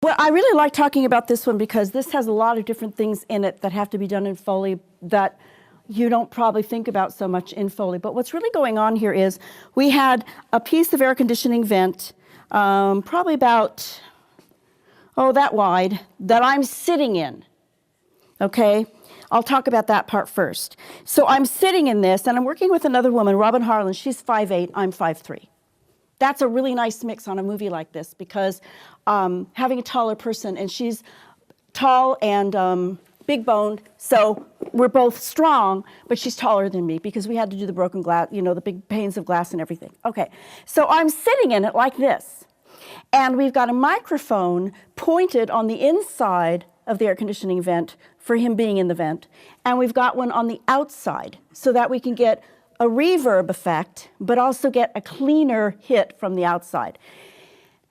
Well, I really like talking about this one because this has a lot of different things in it that have to be done in Foley that you don't probably think about so much in Foley. But what's really going on here is we had a piece of air conditioning vent, probably about, that wide, that I'm sitting in, okay? I'll talk about that part first. So I'm sitting in this, and I'm working with another woman, Robin Harlan. She's 5'8", I'm 5'3". That's a really nice mix on a movie like this because having a taller person, and she's tall and big boned, so we're both strong, but she's taller than me because we had to do the broken glass, the big panes of glass and everything. Okay, so I'm sitting in it like this, and we've got a microphone pointed on the inside of the air conditioning vent for him being in the vent, and we've got one on the outside so that we can get a reverb effect, but also get a cleaner hit from the outside.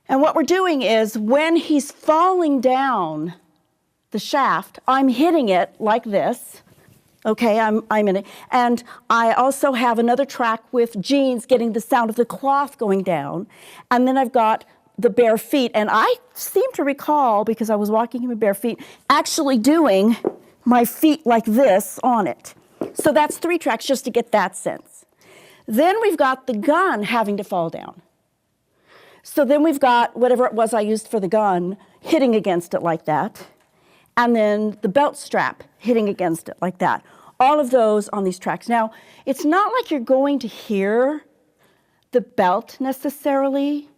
And what we're doing is when he's falling down the shaft, I'm hitting it like this. Okay, I'm in it. And I also have another track with jeans getting the sound of the cloth going down. And then I've got the bare feet. And I seem to recall, because I was walking him in bare feet, actually doing my feet like this on it. So that's 3 tracks just to get that sense. Then we've got the gun having to fall down. So then we've got whatever it was I used for the gun hitting against it like that. And then the belt strap hitting against it like that. All of those on these tracks. Now, it's not like you're going to hear the belt necessarily,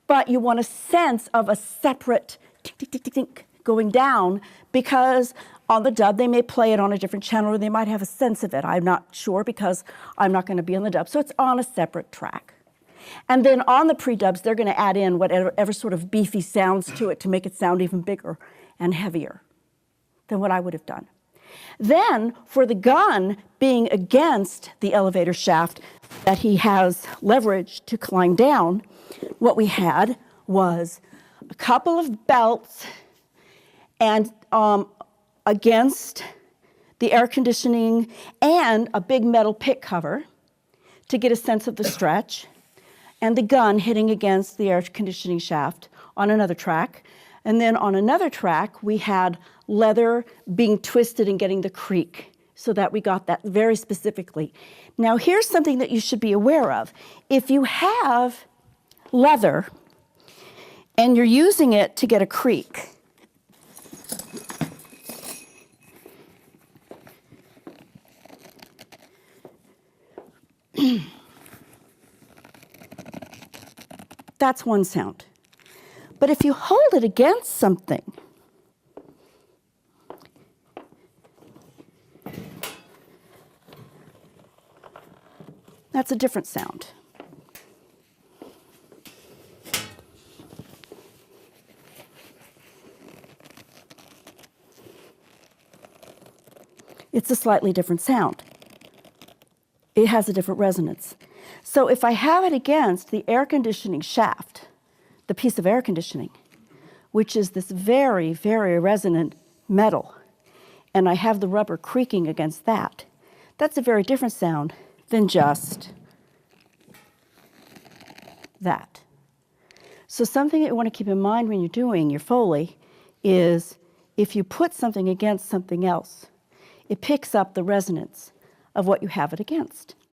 but you want a sense of a separate tick, tick, tick, tick, tick going down, because on the dub they may play it on a different channel or they might have a sense of it. I'm not sure because I'm not going to be on the dub. So it's on a separate track. And then on the pre-dubs, they're going to add in whatever sort of beefy sounds to it to make it sound even bigger and heavier than what I would have done. Then, for the gun being against the elevator shaft that he has leverage to climb down, what we had was a couple of belts and against the air conditioning and a big metal pick cover to get a sense of the stretch, and the gun hitting against the air conditioning shaft on another track. And then on another track, we had leather being twisted and getting the creak, so that we got that very specifically. Now, here's something that you should be aware of. If you have leather and you're using it to get a creak, that's one sound. But if you hold it against something, that's a different sound. It's a slightly different sound. It has a different resonance. So if I have it against the air conditioning shaft, the piece of air conditioning, which is this very, very resonant metal, and I have the rubber creaking against that, that's a very different sound than just that. So something that you want to keep in mind when you're doing your Foley is if you put something against something else, it picks up the resonance of what you have it against.